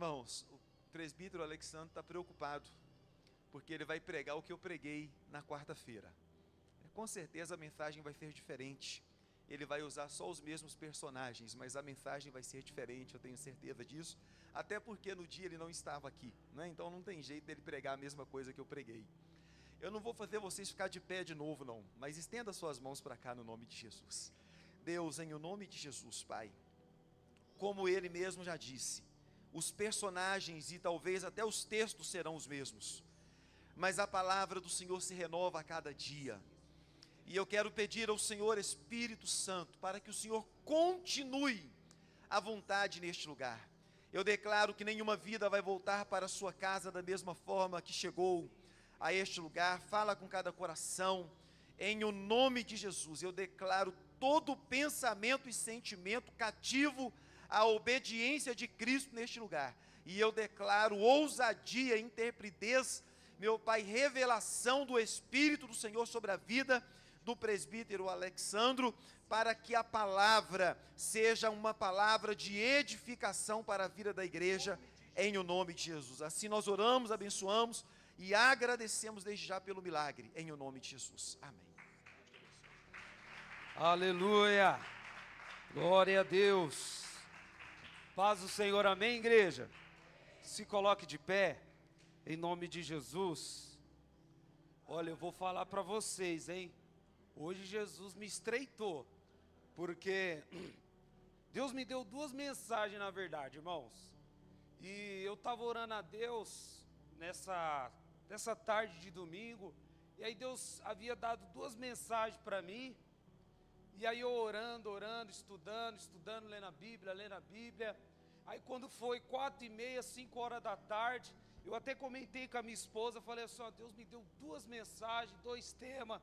Irmãos, o presbítero Alexandre está preocupado, porque ele vai pregar o que eu preguei na quarta-feira. Com certeza a mensagem vai ser diferente. Ele vai usar só os mesmos personagens, mas a mensagem vai ser diferente, eu tenho certeza disso. Até porque no dia ele não estava aqui, né? Então não tem jeito dele pregar a mesma coisa que eu preguei. Eu não vou fazer vocês ficar de pé de novo não, mas estenda suas mãos para cá no nome de Jesus. Deus, em o nome de Jesus, Pai, como Ele mesmo já disse, os personagens e talvez até os textos serão os mesmos, mas a palavra do Senhor se renova a cada dia. E eu quero pedir ao Senhor Espírito Santo para que o Senhor continue a vontade neste lugar. Eu declaro que nenhuma vida vai voltar para a sua casa da mesma forma que chegou a este lugar. Fala com cada coração, em o nome de Jesus. Eu declaro todo pensamento e sentimento cativo à obediência de Cristo neste lugar. E eu declaro ousadia, intrepidez, meu Pai, revelação do Espírito do Senhor sobre a vida do presbítero Alexandro, para que a palavra seja uma palavra de edificação para a vida da igreja, em o nome de Jesus. Assim nós oramos, abençoamos e agradecemos desde já pelo milagre, em o nome de Jesus. Amém. Aleluia, glória a Deus. Paz do Senhor, amém, igreja? Se coloque de pé, em nome de Jesus. Olha, eu vou falar para vocês, hein? Hoje Jesus me estreitou, porque Deus me deu duas mensagens, na verdade, irmãos. E eu estava orando a Deus nessa tarde de domingo, e aí Deus havia dado duas mensagens para mim. E aí eu orando, estudando, lendo a Bíblia. Aí quando foi 4h30, 5 horas da tarde, eu até comentei com a minha esposa, falei assim, ó, Deus me deu duas mensagens, dois temas.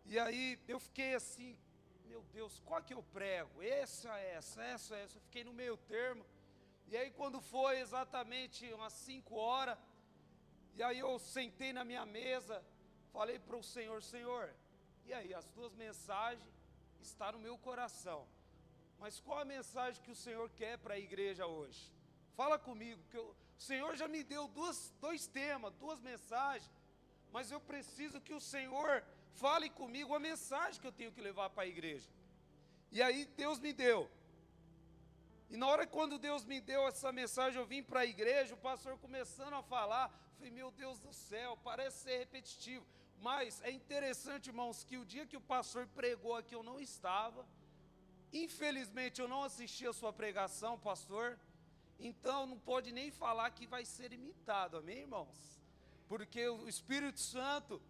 E aí eu fiquei assim, meu Deus, qual que eu prego? Essa. Eu fiquei no meio termo. E aí quando foi exatamente umas 5 horas, e aí eu sentei na minha mesa, falei para o Senhor, Senhor, e aí as duas mensagens estão no meu coração. Mas qual a mensagem que o Senhor quer para a igreja hoje? Fala comigo, que o Senhor já me deu dois temas, duas mensagens, mas eu preciso que o Senhor fale comigo a mensagem que eu tenho que levar para a igreja. E aí Deus me deu. E na hora quando Deus me deu essa mensagem, eu vim para a igreja, o pastor começando a falar, falei, meu Deus do céu, parece ser repetitivo. Mas é interessante, irmãos, que o dia que o pastor pregou aqui eu não estava. Infelizmente eu não assisti a sua pregação, pastor. Então não pode nem falar que vai ser imitado, amém, irmãos? Porque o Espírito Santo,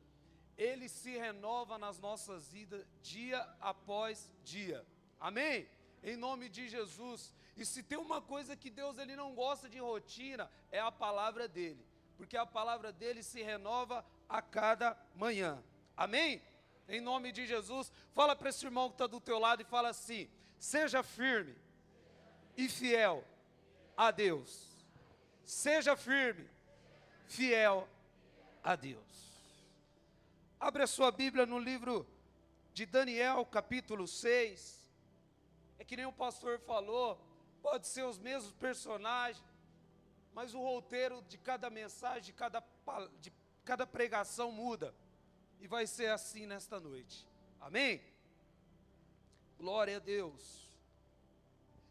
ele se renova nas nossas vidas dia após dia, amém? Em nome de Jesus. E se tem uma coisa que Deus ele não gosta de rotina, é a palavra dele, porque a palavra dele se renova a cada manhã, amém? Em nome de Jesus. Fala para esse irmão que está do teu lado e fala assim, seja firme e fiel a Deus. Seja firme, fiel a Deus. Abre a sua Bíblia no livro de Daniel, capítulo 6. É que nem o pastor falou, pode ser os mesmos personagens, mas o roteiro de cada mensagem, de cada pregação muda. E vai ser assim nesta noite. Amém? Glória a Deus.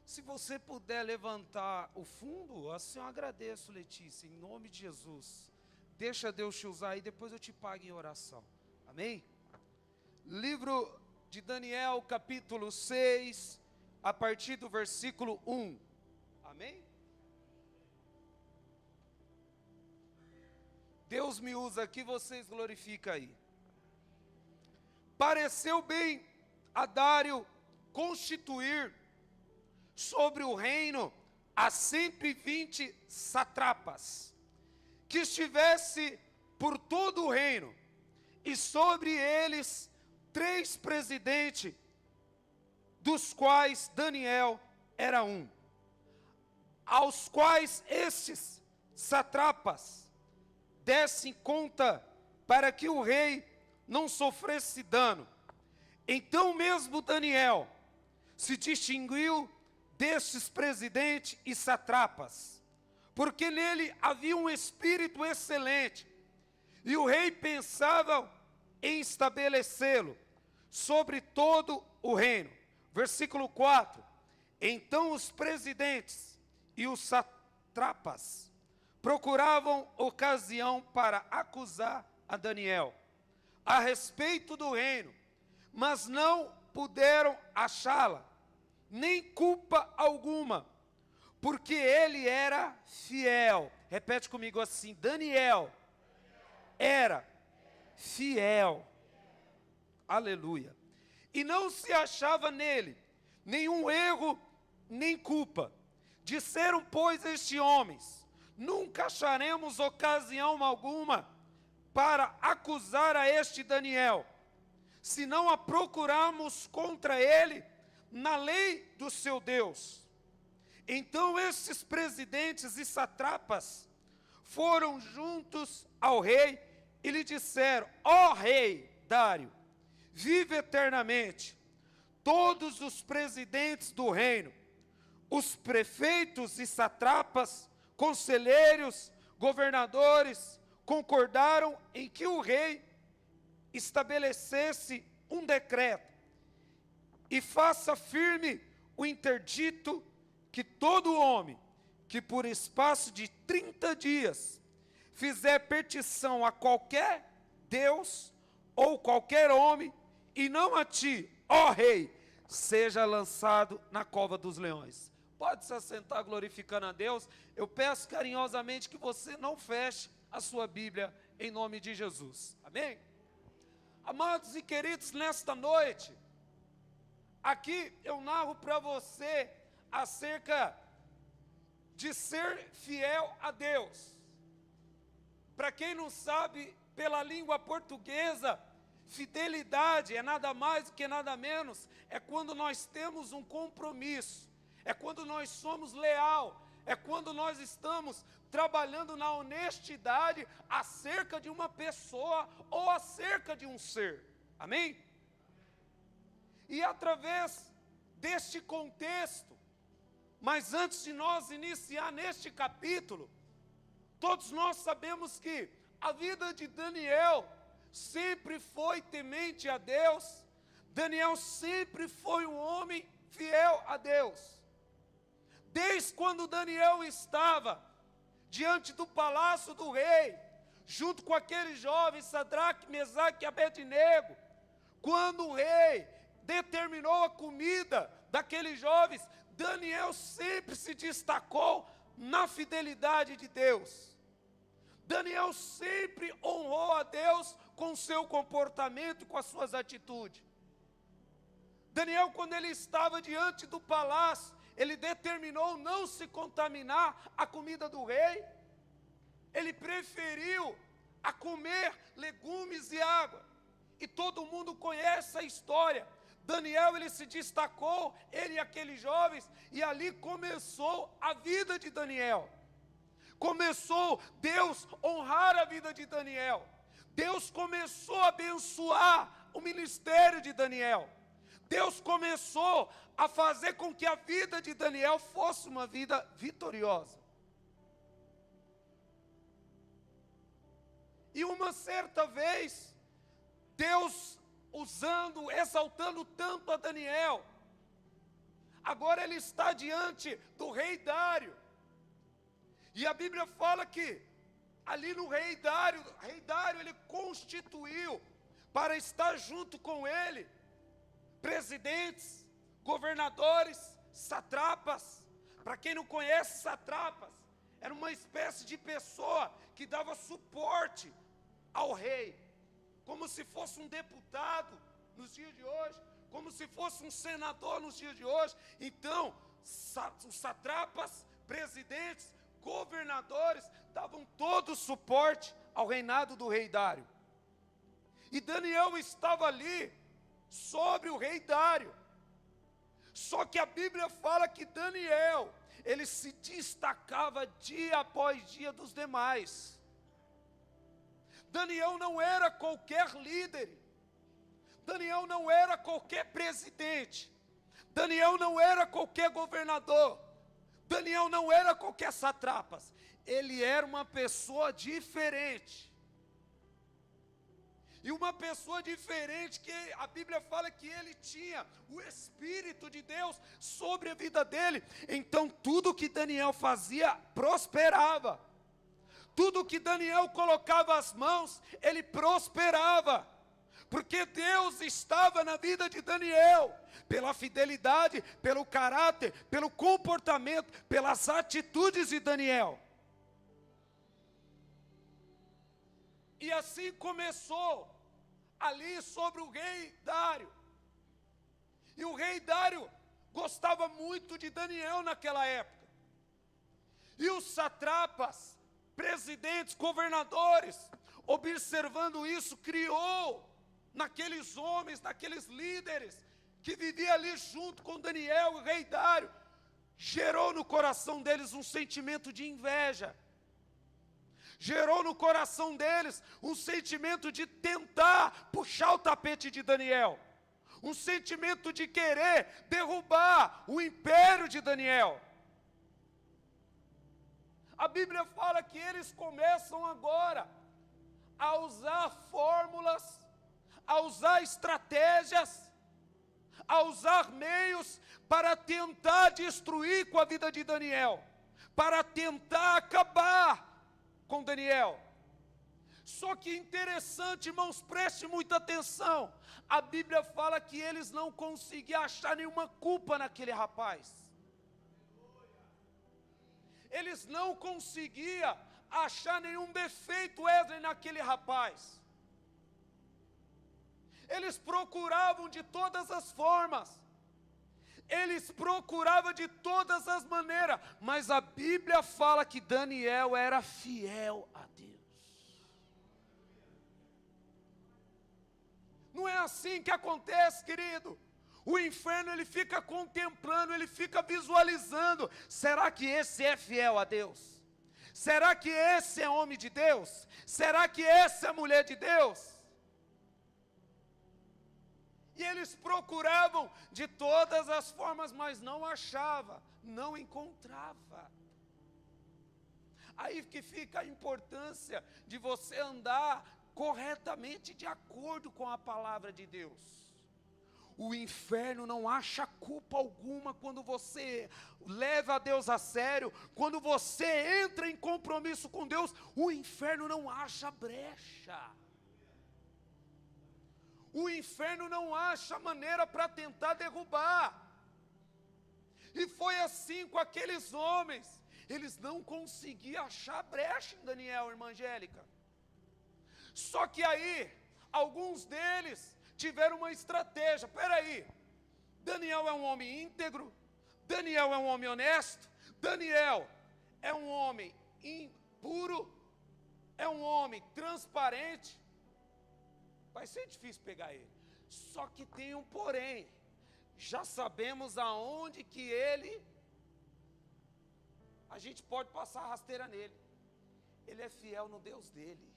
Se você puder levantar o fundo, assim eu agradeço, Letícia, em nome de Jesus. Deixa Deus te usar e depois eu te pago em oração. Amém? Livro de Daniel, capítulo 6, a partir do versículo 1. Amém? Deus me usa aqui, vocês glorificam aí. Pareceu bem a Dário constituir sobre o reino a 120 satrapas, que estivesse por todo o reino, e sobre eles 3 presidentes, dos quais Daniel era um, aos quais estes satrapas dessem conta para que o rei não sofresse dano. Então mesmo Daniel se distinguiu destes presidentes e satrapas, porque nele havia um espírito excelente, e o rei pensava em estabelecê-lo sobre todo o reino. Versículo 4. Então os presidentes e os satrapas procuravam ocasião para acusar a Daniel a respeito do reino, mas não puderam achá-la, nem culpa alguma, porque ele era fiel. Repete comigo assim: Daniel era fiel. Aleluia. E não se achava nele nenhum erro, nem culpa. Disseram, pois, estes homens: nunca acharemos ocasião alguma para acusar a este Daniel, se não a procurarmos contra ele na lei do seu Deus. Então estes presidentes e satrapas foram juntos ao rei e lhe disseram: ó rei Dário, vive eternamente. Todos os presidentes do reino, os prefeitos e satrapas, conselheiros, governadores, concordaram em que o rei estabelecesse um decreto e faça firme o interdito que todo homem que por espaço de 30 dias fizer petição a qualquer Deus ou qualquer homem, e não a ti, ó rei, seja lançado na cova dos leões. Pode se assentar glorificando a Deus. Eu peço carinhosamente que você não feche a sua Bíblia em nome de Jesus. Amém? Amados e queridos, nesta noite, aqui eu narro para você acerca de ser fiel a Deus. Para quem não sabe, pela língua portuguesa, fidelidade é nada mais do que nada menos, é quando nós temos um compromisso, é quando nós somos leal, é quando nós estamos trabalhando na honestidade acerca de uma pessoa ou acerca de um ser. Amém? E através deste contexto, mas antes de nós iniciar neste capítulo, todos nós sabemos que a vida de Daniel sempre foi temente a Deus. Daniel sempre foi um homem fiel a Deus. Desde quando Daniel estava diante do palácio do rei, junto com aqueles jovens, Sadraque, Mesaque e Abednego, quando o rei determinou a comida daqueles jovens, Daniel sempre se destacou na fidelidade de Deus. Daniel sempre honrou a Deus com o seu comportamento e com as suas atitudes. Daniel, quando ele estava diante do palácio, ele determinou não se contaminar a comida do rei. Ele preferiu a comer legumes e água. E todo mundo conhece a história. Daniel, ele se destacou, ele e aqueles jovens, e ali começou a vida de Daniel. Começou Deus honrar a vida de Daniel. Deus começou a abençoar o ministério de Daniel. Deus começou a fazer com que a vida de Daniel fosse uma vida vitoriosa. E uma certa vez, Deus exaltando tanto a Daniel, agora ele está diante do rei Dário. E a Bíblia fala que ali no rei Dário ele constituiu para estar junto com ele presidentes, governadores, satrapas. Para quem não conhece satrapas, era uma espécie de pessoa que dava suporte ao rei, como se fosse um deputado nos dias de hoje, como se fosse um senador nos dias de hoje. Então, os satrapas, presidentes, governadores davam todo o suporte ao reinado do rei Dário. E Daniel estava ali sobre o rei Dário. Só que a Bíblia fala que Daniel, ele se destacava dia após dia dos demais. Daniel não era qualquer líder. Daniel não era qualquer presidente. Daniel não era qualquer governador. Daniel não era qualquer satrapa, ele era uma pessoa diferente. E uma pessoa diferente, que a Bíblia fala que ele tinha o Espírito de Deus sobre a vida dele. Então tudo que Daniel fazia prosperava. Tudo que Daniel colocava as mãos, ele prosperava. Porque Deus estava na vida de Daniel, pela fidelidade, pelo caráter, pelo comportamento, pelas atitudes de Daniel. E assim começou, ali sobre o rei Dário. E o rei Dário gostava muito de Daniel naquela época. E os satrapas, presidentes, governadores, observando isso, criou naqueles homens, naqueles líderes, que viviam ali junto com Daniel, o rei Dário, gerou no coração deles um sentimento de inveja. Gerou no coração deles um sentimento de tentar puxar o tapete de Daniel. Um sentimento de querer derrubar o império de Daniel. A Bíblia fala que eles começam agora a usar fórmulas, a usar estratégias, a usar meios para tentar destruir com a vida de Daniel, para tentar acabar com Daniel. Só que interessante, irmãos, preste muita atenção. A Bíblia fala que eles não conseguiam achar nenhuma culpa naquele rapaz. Eles não conseguiam achar nenhum defeito, Esdras, naquele rapaz. Eles procuravam de todas as formas. Eles procuravam de todas as maneiras, mas a Bíblia fala que Daniel era fiel a Deus. Não é assim que acontece, querido. O inferno, ele fica contemplando, ele fica visualizando. Será que esse é fiel a Deus? Será que esse é homem de Deus? Será que essa é mulher de Deus? E eles procuravam de todas as formas, mas não achava, não encontrava. Aí que fica a importância de você andar corretamente de acordo com a palavra de Deus. O inferno não acha culpa alguma quando você leva a Deus a sério, quando você entra em compromisso com Deus, o inferno não acha brecha. O inferno não acha maneira para tentar derrubar. E foi assim com aqueles homens. Eles não conseguiam achar brecha em Daniel, irmã Angélica. Só que aí, alguns deles tiveram uma estratégia. Peraí, Daniel é um homem íntegro, Daniel é um homem honesto, Daniel é um homem impuro, é um homem transparente. Vai ser difícil pegar ele. Só que tem um porém. Já sabemos aonde que ele, a gente pode passar a rasteira nele. Ele é fiel no Deus dele.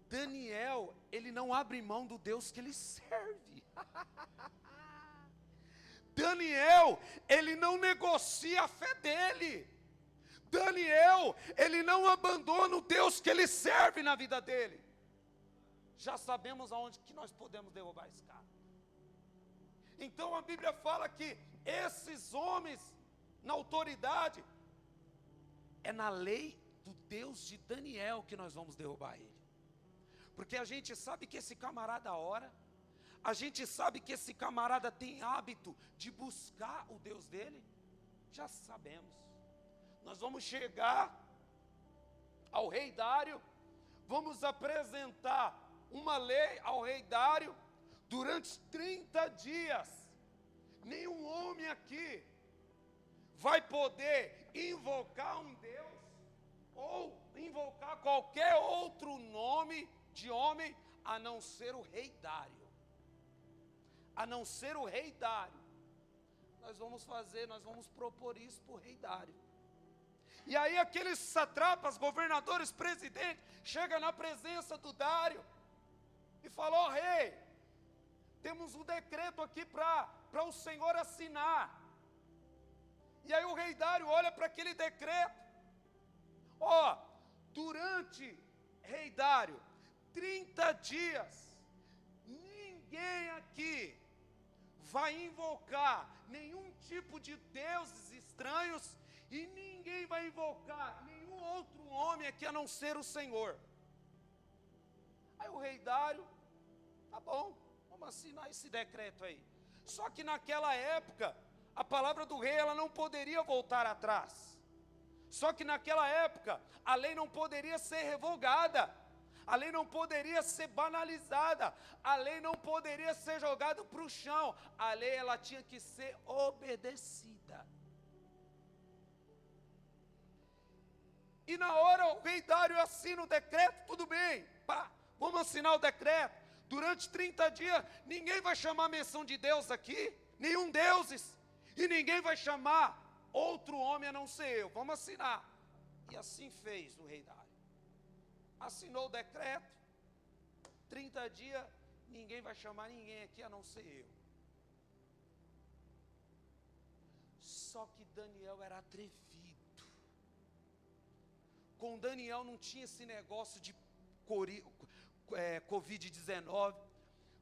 Daniel, ele não abre mão do Deus que ele serve. Daniel, ele não negocia a fé dele. Daniel, ele não abandona o Deus que ele serve na vida dele. Já sabemos aonde que nós podemos derrubar esse cara. Então a Bíblia fala que esses homens, na autoridade, é na lei do Deus de Daniel que nós vamos derrubar ele. Porque a gente sabe que esse camarada ora, a gente sabe que esse camarada tem hábito de buscar o Deus dele, já sabemos. Nós vamos chegar ao rei Dário, vamos apresentar uma lei ao rei Dário, durante 30 dias, nenhum homem aqui vai poder invocar um Deus, ou invocar qualquer outro nome de homem, a não ser o rei Dário. A não ser o rei Dário. Nós vamos propor isso para o rei Dário. E aí aqueles satrapas, governadores, presidentes, chegam na presença do Dário, e falou: ó rei, temos um decreto aqui para o senhor assinar. E aí o rei Dário olha para aquele decreto. Ó, durante rei Dário, 30 dias, ninguém aqui vai invocar nenhum tipo de deuses estranhos e ninguém vai invocar nenhum outro homem aqui a não ser o Senhor. Aí o rei Dário, tá bom, vamos assinar esse decreto aí. Só que naquela época, a palavra do rei ela não poderia voltar atrás. Só que naquela época, a lei não poderia ser revogada. A lei não poderia ser banalizada. A lei não poderia ser jogada para o chão. A lei ela tinha que ser obedecida. E na hora o rei Dário assina o decreto, tudo bem, pá, vamos assinar o decreto. Durante 30 dias, ninguém vai chamar menção de Deus aqui, nenhum deuses, e ninguém vai chamar outro homem a não ser eu, vamos assinar. E assim fez o rei Dário. Assinou o decreto, 30 dias, ninguém vai chamar ninguém aqui a não ser eu. Só que Daniel era atrevido. Com Daniel não tinha esse negócio de Covid-19.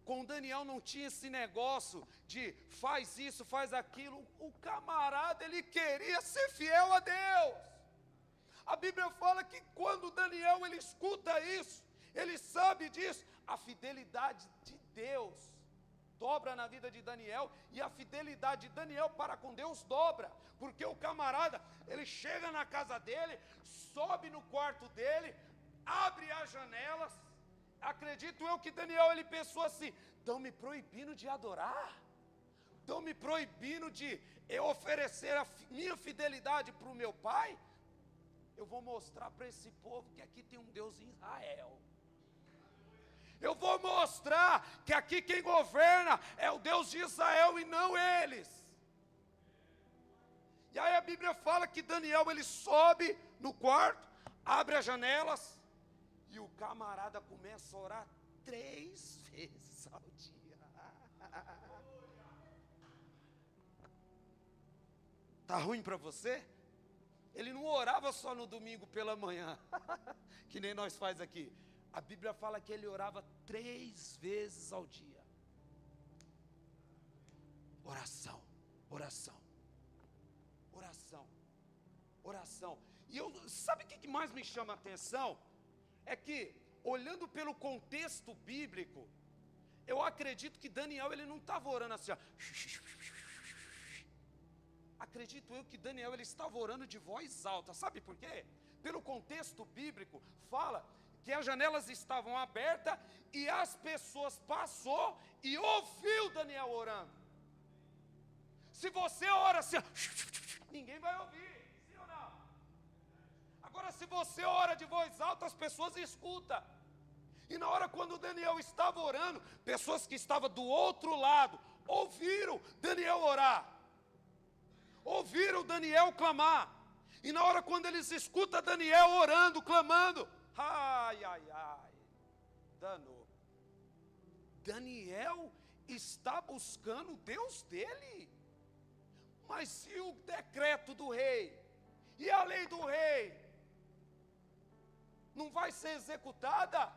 Com Daniel não tinha esse negócio de faz isso, faz aquilo. O camarada, ele queria ser fiel a Deus. A Bíblia fala que quando Daniel, ele escuta isso, ele sabe disso, a fidelidade de Deus dobra na vida de Daniel, e a fidelidade de Daniel para com Deus dobra, porque o camarada, ele chega na casa dele, sobe no quarto dele, abre as janelas. Acredito eu que Daniel, ele pensou assim, estão me proibindo de adorar, estão me proibindo de eu oferecer a minha fidelidade para o meu pai. Eu vou mostrar para esse povo que aqui tem um Deus em Israel. Eu vou mostrar que aqui quem governa é o Deus de Israel e não eles. E aí a Bíblia fala que Daniel, ele sobe no quarto, abre as janelas, e o camarada começa a orar 3 vezes ao dia. Tá ruim para você? Ele não orava só no domingo pela manhã, que nem nós faz aqui. A Bíblia fala que ele orava 3 vezes ao dia. Oração, oração, oração, oração. E sabe o que mais me chama a atenção? É que, olhando pelo contexto bíblico, eu acredito que Daniel, ele não estava orando assim, ó. Acredito eu que Daniel, ele estava orando de voz alta. Sabe por quê? Pelo contexto bíblico, fala que as janelas estavam abertas e as pessoas passou e ouviu Daniel orando. Se você ora assim, ninguém vai ouvir, sim ou não? Agora, se você ora de voz alta, as pessoas escutam. E na hora quando Daniel estava orando, pessoas que estavam do outro lado ouviram Daniel orar, ouviram Daniel clamar. E na hora quando eles escutam Daniel orando, clamando, ai, ai, ai, danou. Daniel está buscando o Deus dele. Mas se o decreto do rei e a lei do rei não vai ser executada,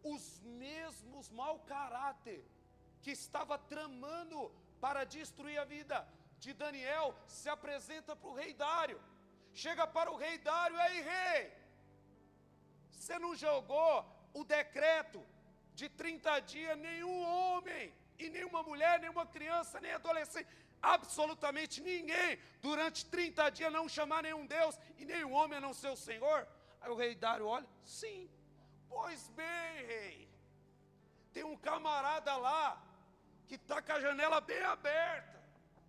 os mesmos mau caráter que estava tramando para destruir a vida de Daniel se apresenta para o rei Dário. Chega para o rei Dário, aí rei, você não jogou o decreto de 30 dias, nenhum homem, e nenhuma mulher, nenhuma criança, nem adolescente, absolutamente ninguém, durante 30 dias não chamar nenhum Deus, e nenhum homem a não ser o Senhor? Aí o rei Dário olha, sim, pois bem, rei, tem um camarada lá, que está com a janela bem aberta,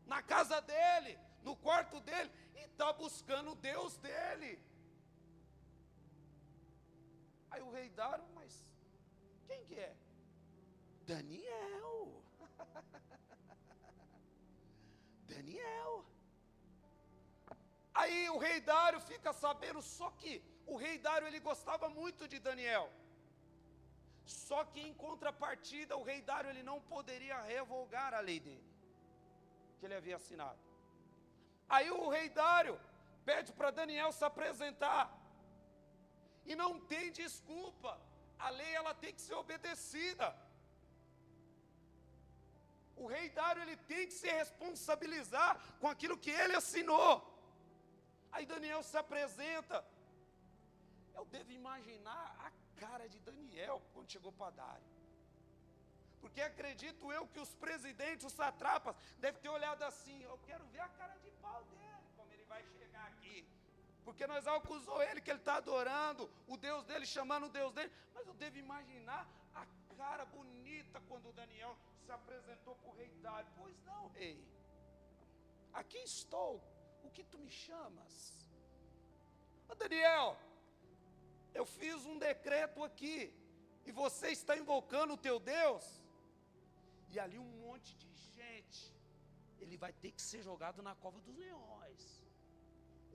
na casa dele, no quarto dele, e está buscando o Deus dele. Aí o rei Dário, mas quem que é? Daniel. Daniel. Aí o rei Dário fica sabendo, só que o rei Dário, ele gostava muito de Daniel. Só que em contrapartida, o rei Dário, ele não poderia revogar a lei dele, que ele havia assinado. Aí o rei Dário pede para Daniel se apresentar. E não tem desculpa. A lei ela tem que ser obedecida. O rei Dário ele tem que se responsabilizar com aquilo que ele assinou. Aí Daniel se apresenta. Eu devo imaginar a cara de Daniel quando chegou para Dário. Porque acredito eu que os presidentes, os satrapas, devem ter olhado assim, eu quero ver a cara de pau dele, como ele vai chegar aqui. Porque nós acusou ele que ele está adorando o Deus dele, chamando o Deus dele. Mas eu devo imaginar a cara bonita quando Daniel se apresentou para o rei Dário. Pois não, rei. Aqui estou. O que tu me chamas? Ô Daniel, eu fiz um decreto aqui. E você está invocando o teu Deus? E ali um monte de gente. Ele vai ter que ser jogado na cova dos leões.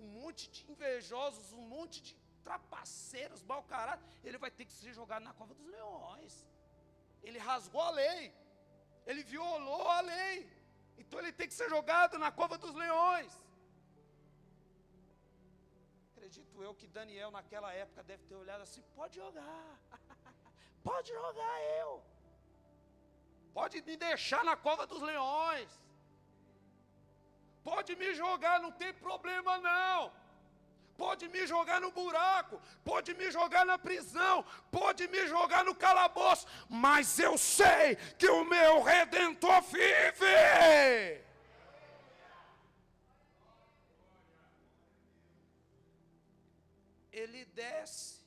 Um monte de invejosos, um monte de trapaceiros, mau caráter, ele vai ter que ser jogado na cova dos leões. Ele rasgou a lei, ele violou a lei, então ele tem que ser jogado na cova dos leões. Acredito eu que Daniel naquela época deve ter olhado assim, pode jogar, pode jogar eu, pode me deixar na cova dos leões. Pode me jogar, não tem problema não. Pode me jogar no buraco, pode me jogar na prisão, pode me jogar no calabouço, mas eu sei que o meu Redentor vive. Ele desce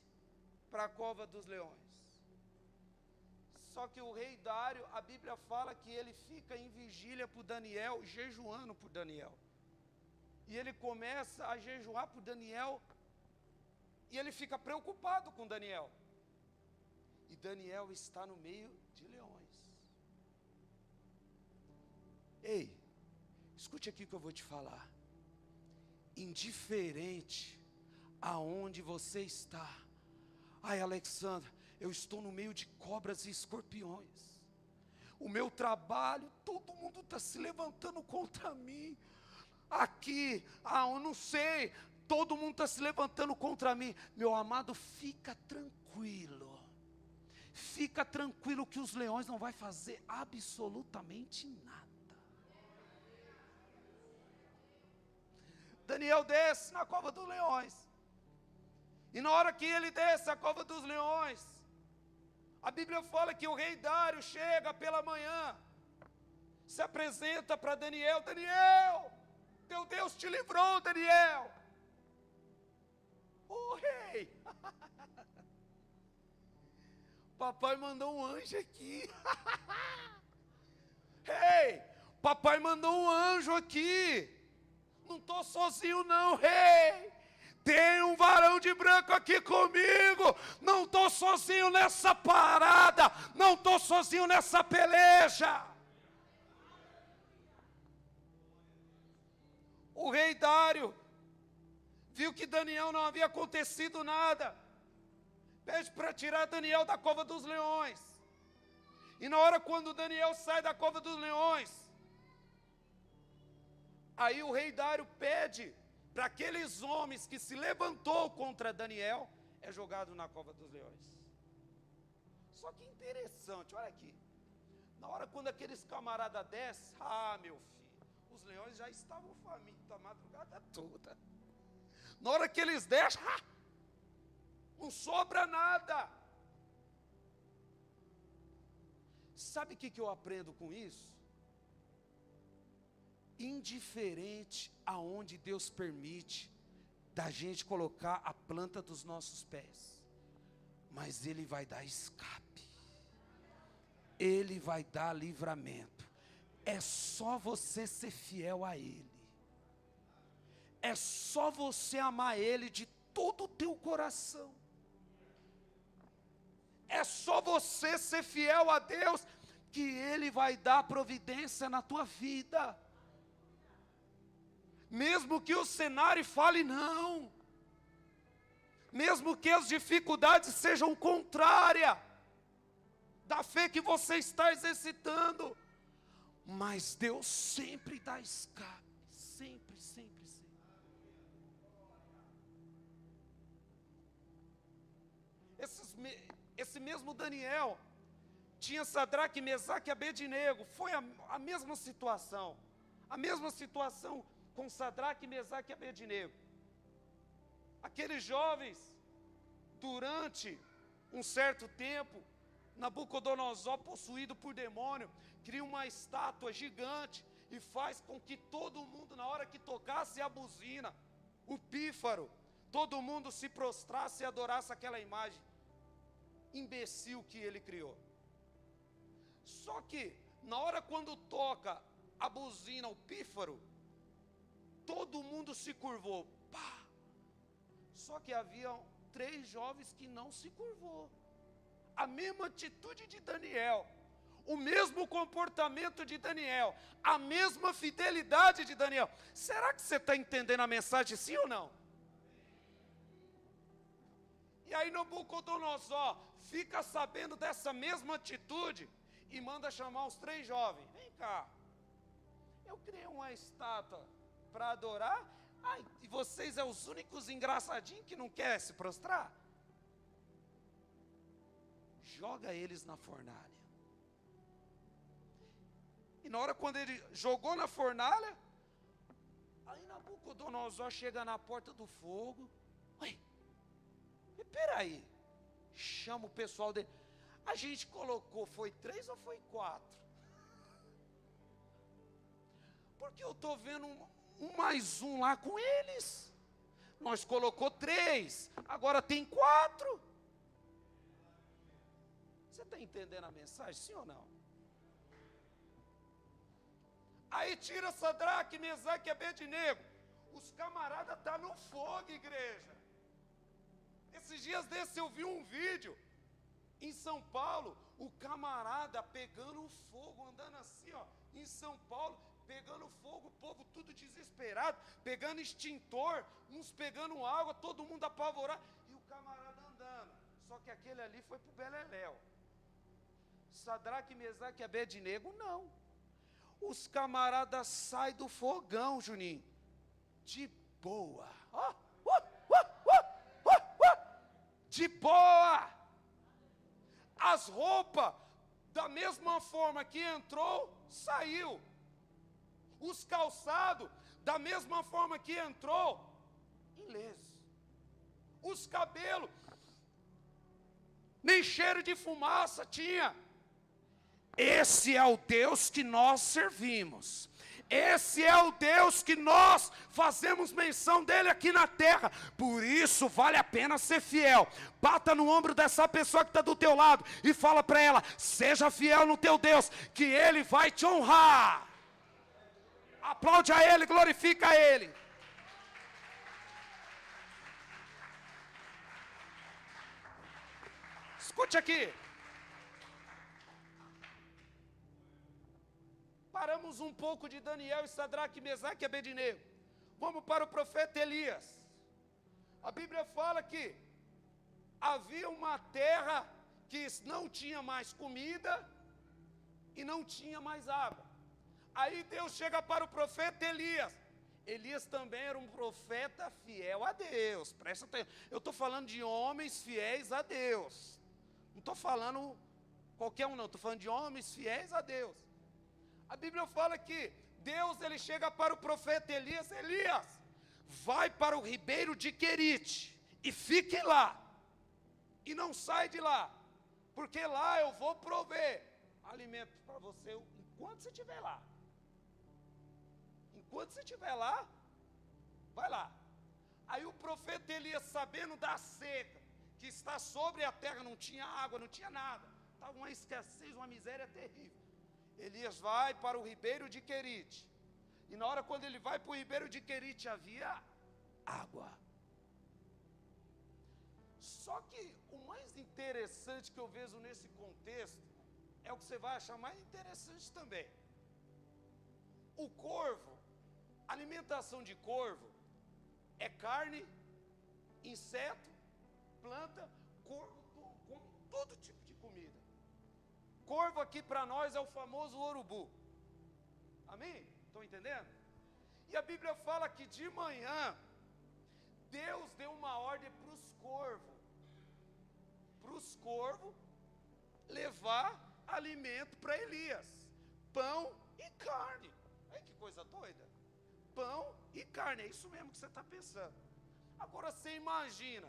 para a cova dos leões. Só que o rei Dário, a Bíblia fala que ele fica em vigília por Daniel, jejuando por Daniel. E ele começa a jejuar por Daniel, e ele fica preocupado com Daniel. E Daniel está no meio de leões. Ei, escute aqui o que eu vou te falar. Indiferente aonde você está. Ai, Alexandra, eu estou no meio de cobras e escorpiões. O meu trabalho, todo mundo está se levantando contra mim. Aqui, eu não sei, todo mundo está se levantando contra mim. Meu amado, fica tranquilo. Fica tranquilo que os leões não vão fazer absolutamente nada. Daniel desce na cova dos leões. E na hora que ele desce a cova dos leões, a Bíblia fala que o rei Dário chega pela manhã, se apresenta para Daniel. Daniel, teu Deus te livrou, Daniel. Oh, rei, papai mandou um anjo aqui. Rei, papai mandou um anjo aqui. Não estou sozinho não, rei. Tem um varão de branco aqui comigo. Não estou sozinho nessa parada. Não estou sozinho nessa peleja. O rei Dário viu que Daniel não havia acontecido nada. Pede para tirar Daniel da cova dos leões. E na hora quando Daniel sai da cova dos leões, aí o rei Dário pede para aqueles homens que se levantou contra Daniel, é jogado na cova dos leões. Só que interessante, olha aqui. Na hora quando aqueles camaradas descem, meu filho, os leões já estavam famintos a madrugada toda. Na hora que eles descem, não sobra nada. Sabe o que eu aprendo com isso? Indiferente aonde Deus permite da gente colocar a planta dos nossos pés, mas Ele vai dar escape, Ele vai dar livramento. É só você ser fiel a Ele, é só você amar Ele de todo o teu coração, é só você ser fiel a Deus, que Ele vai dar providência na tua vida. Mesmo que o cenário fale não, mesmo que as dificuldades sejam contrárias da fé que você está exercitando, mas Deus sempre dá escape, sempre, sempre. esse mesmo Daniel tinha Sadraque, Mesaque e Abednego. Foi a mesma situação. A mesma situação com Sadraque, Mesaque e Abednego. Aqueles jovens, durante um certo tempo, Nabucodonosor, possuído por demônio, cria uma estátua gigante e faz com que todo mundo, na hora que tocasse a buzina, o pífaro, todo mundo se prostrasse e adorasse aquela imagem imbecil que ele criou. Só que, na hora quando toca a buzina, o pífaro, todo mundo se curvou. Pá! Só que havia 3 jovens que não se curvou. A mesma atitude de Daniel, o mesmo comportamento de Daniel, a mesma fidelidade de Daniel. Será que você está entendendo a mensagem, sim ou não? E aí Nabucodonosor fica sabendo dessa mesma atitude e manda chamar os 3 jovens. Vem cá, eu criei uma estátua para adorar, e vocês é os únicos engraçadinhos que não querem se prostrar? Joga eles na fornalha. E na hora quando ele jogou na fornalha, aí Nabucodonosor chega na porta do fogo. Ué, peraí, chama o pessoal dele. A gente colocou, foi 3 ou foi 4? Porque eu estou vendo mais um lá com eles. Nós colocou 3, agora tem 4. Você está entendendo a mensagem, sim ou não? Aí tira Sadraque, Mesaque e Abednego. Os camaradas estão no fogo, igreja. Esses dias desses eu vi um vídeo em São Paulo, o camarada pegando fogo, andando assim, ó, em São Paulo, pegando fogo, o povo tudo desesperado, pegando extintor, uns pegando água, todo mundo apavorado, e o camarada andando. Só que aquele ali foi pro Beleléu. Sadraque, Mesaque e Abednego, não. Os camaradas saem do fogão, Juninho, de boa. De boa. As roupas, da mesma forma que entrou, saiu. Os calçados, da mesma forma que entrou, ileso. Os cabelos, nem cheiro de fumaça tinha. Esse é o Deus que nós servimos. Esse é o Deus que nós fazemos menção dele aqui na terra. Por isso vale a pena ser fiel. Bata no ombro dessa pessoa que está do teu lado e fala para ela: seja fiel no teu Deus, que ele vai te honrar. Aplaude a ele, glorifica a ele. Escute aqui. Paramos um pouco de Daniel e Sadraque, Mesaque e Abednego. Vamos para o profeta Elias. A Bíblia fala que havia uma terra que não tinha mais comida e não tinha mais água. Aí Deus chega para o profeta Elias. Elias também era um profeta fiel a Deus. Presta atenção. Eu estou falando de homens fiéis a Deus. Não estou falando qualquer um não. Estou falando de homens fiéis a Deus. A Bíblia fala que Deus, ele chega para o profeta Elias: Elias, vai para o ribeiro de Querite e fique lá. E não sai de lá, porque lá eu vou prover alimento para você enquanto você estiver lá. Enquanto você estiver lá, vai lá. Aí o profeta Elias, sabendo da seca que está sobre a terra, não tinha água, não tinha nada, estava uma escassez, uma miséria terrível. Elias vai para o ribeiro de Querite. E na hora quando ele vai para o ribeiro de Querite, havia água. Só que o mais interessante que eu vejo nesse contexto é o que você vai achar mais interessante também. O corvo, alimentação de corvo é carne, inseto, planta. Corvo come todo tipo de comida. Corvo aqui para nós é o famoso urubu. Amém? Estão entendendo? E a Bíblia fala que de manhã Deus deu uma ordem para os corvos para os corvos levar alimento para Elias. Pão e carne. Olha que coisa doida. Pão e carne, é isso mesmo que você está pensando. Agora você imagina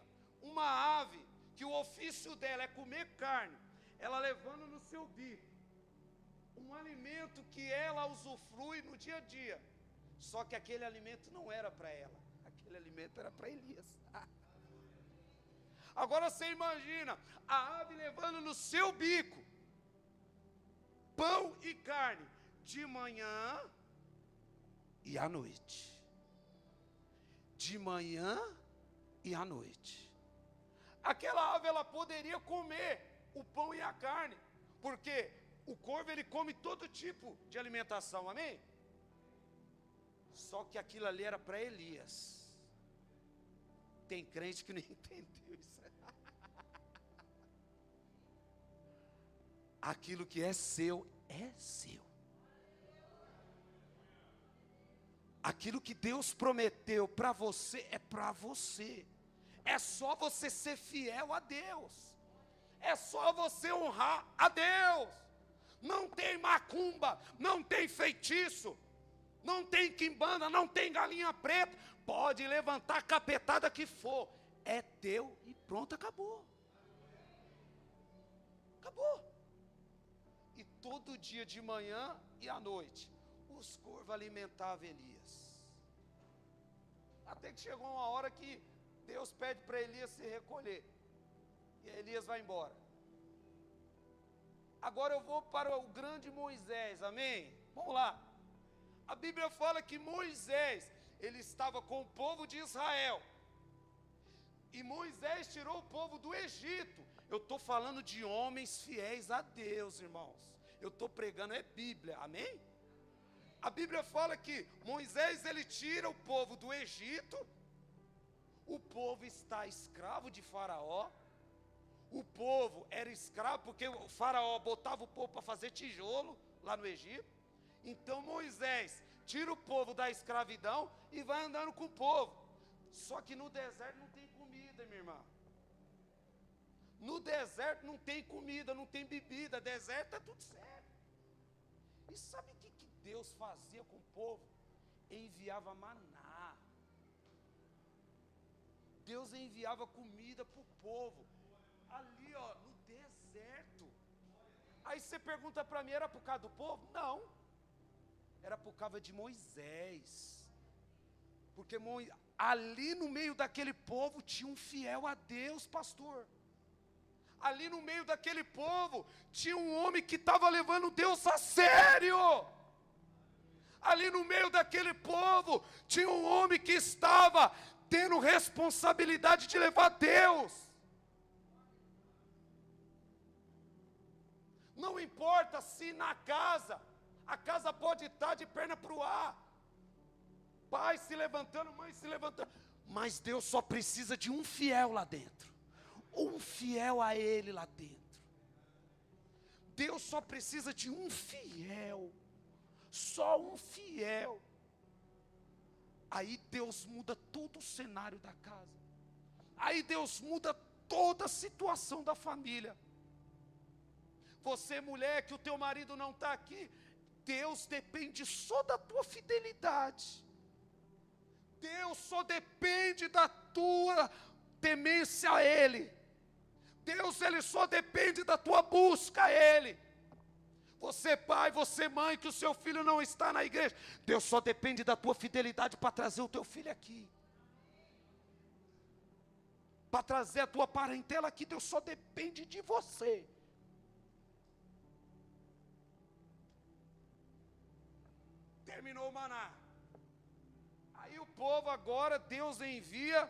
uma ave que o ofício dela é comer carne, ela levando no seu bico um alimento que ela usufrui no dia a dia. Só que aquele alimento não era para ela, aquele alimento era para Elias. Agora você imagina a ave levando no seu bico pão e carne de manhã e à noite. De manhã e à noite. Aquela ave, ela poderia comer o pão e a carne, porque o corvo, ele come todo tipo de alimentação, amém? Só que aquilo ali era para Elias. Tem crente que não entendeu isso. Aquilo que é seu, é seu. Aquilo que Deus prometeu para você, é para você. É só você ser fiel a Deus. É só você honrar a Deus. Não tem macumba, não tem feitiço, não tem quimbanda, não tem galinha preta. Pode levantar a capetada que for. É teu e pronto, acabou. Acabou. E todo dia de manhã e à noite, os corvos alimentavam Elias. Até que chegou uma hora que Deus pede para Elias se recolher. E Elias vai embora. Agora eu vou para o grande Moisés, amém? Vamos lá. A Bíblia fala que Moisés, ele estava com o povo de Israel. E Moisés tirou o povo do Egito. Eu estou falando de homens fiéis a Deus, irmãos. Eu estou pregando, é Bíblia, amém? A Bíblia fala que Moisés, ele tira o povo do Egito. O povo está escravo de Faraó. O povo era escravo porque o Faraó botava o povo para fazer tijolo lá no Egito. Então Moisés tira o povo da escravidão e vai andando com o povo. Só que no deserto não tem comida, minha irmã. No deserto não tem comida, não tem bebida. Deserto é tudo certo. E sabe o que Deus fazia com o povo? Enviava maná. Deus enviava comida para o povo. Ali, ó, no deserto. Aí você pergunta para mim, era por causa do povo? Não. Era por causa de Moisés. Porque ali no meio daquele povo tinha um fiel a Deus, pastor. Ali no meio daquele povo tinha um homem que estava levando Deus a sério. Ali no meio daquele povo tinha um homem que estava tendo responsabilidade de levar Deus. Não importa se na casa, a casa pode estar de perna para o ar, pai se levantando, mãe se levantando, mas Deus só precisa de um fiel lá dentro, um fiel a Ele lá dentro. Deus só precisa de um fiel, só um fiel. Aí Deus muda todo o cenário da casa, aí Deus muda toda a situação da família. Você, mulher, que o teu marido não está aqui, Deus depende só da tua fidelidade. Deus só depende da tua temência a Ele. Deus, Ele só depende da tua busca a Ele. Você, pai, você, mãe, que o seu filho não está na igreja, Deus só depende da tua fidelidade para trazer o teu filho aqui. Para trazer a tua parentela aqui, Deus só depende de você. Terminou o maná. Aí o povo agora, Deus envia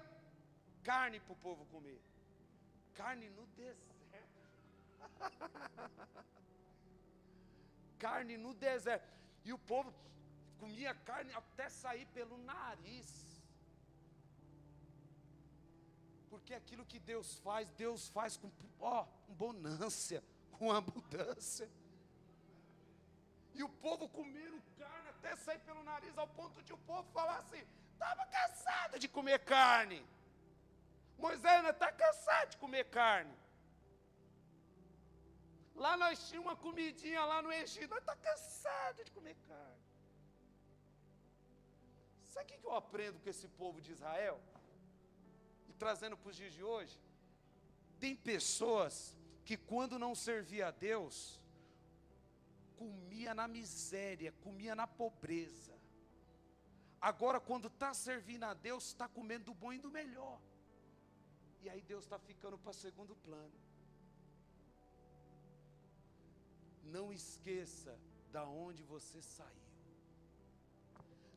carne para o povo comer. Carne no deserto. Carne no deserto. E o povo comia carne até sair pelo nariz. Porque aquilo que Deus faz com bonância, com abundância. E o povo comendo carne até sair pelo nariz, ao ponto de o povo falar assim: estava cansado de comer carne. Moisés está cansado de comer carne. Lá nós tínhamos uma comidinha lá no Egito, nós estamos cansados de comer carne. Sabe o que eu aprendo com esse povo de Israel? E trazendo para os dias de hoje? Tem pessoas que quando não servia a Deus, comia na miséria, comia na pobreza. Agora quando está servindo a Deus, está comendo do bom e do melhor. E aí Deus está ficando para segundo plano. Não esqueça da onde você saiu.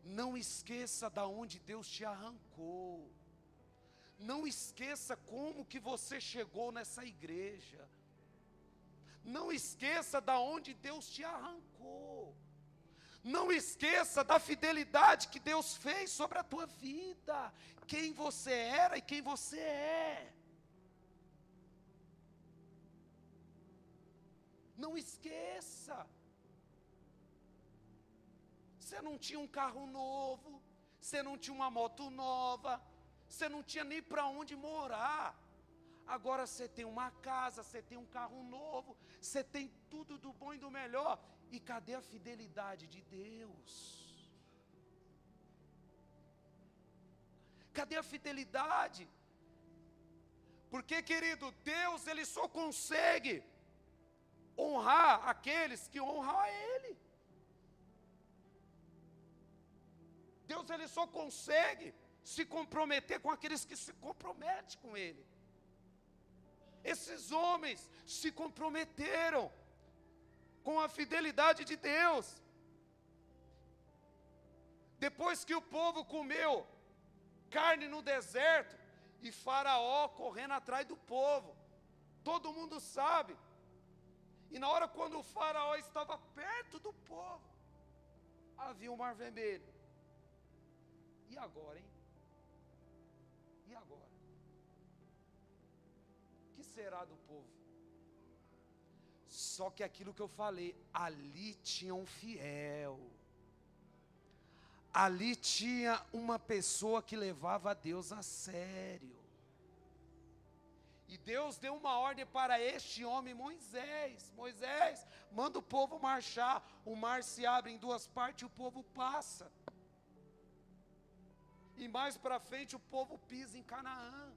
Não esqueça da onde Deus te arrancou. Não esqueça como que você chegou nessa igreja. Não esqueça da onde Deus te arrancou. Não esqueça da fidelidade que Deus fez sobre a tua vida. Quem você era e quem você é. Não esqueça. Você não tinha um carro novo, você não tinha uma moto nova, você não tinha nem para onde morar. Agora você tem uma casa, você tem um carro novo, você tem tudo do bom e do melhor. E cadê a fidelidade de Deus? Cadê a fidelidade? Porque, querido, Deus ele só consegue honrar aqueles que honram a Ele. Deus ele só consegue se comprometer com aqueles que se comprometem com Ele. Esses homens se comprometeram com a fidelidade de Deus. Depois que o povo comeu carne no deserto, e Faraó correndo atrás do povo, todo mundo sabe. E na hora quando o Faraó estava perto do povo, havia um mar vermelho. E agora, hein? E agora? O que será do povo? Só que aquilo que eu falei, ali tinha um fiel. Ali tinha uma pessoa que levava a Deus a sério. E Deus deu uma ordem para este homem, Moisés. Moisés, manda o povo marchar. O mar se abre em duas partes e o povo passa. E mais para frente o povo pisa em Canaã.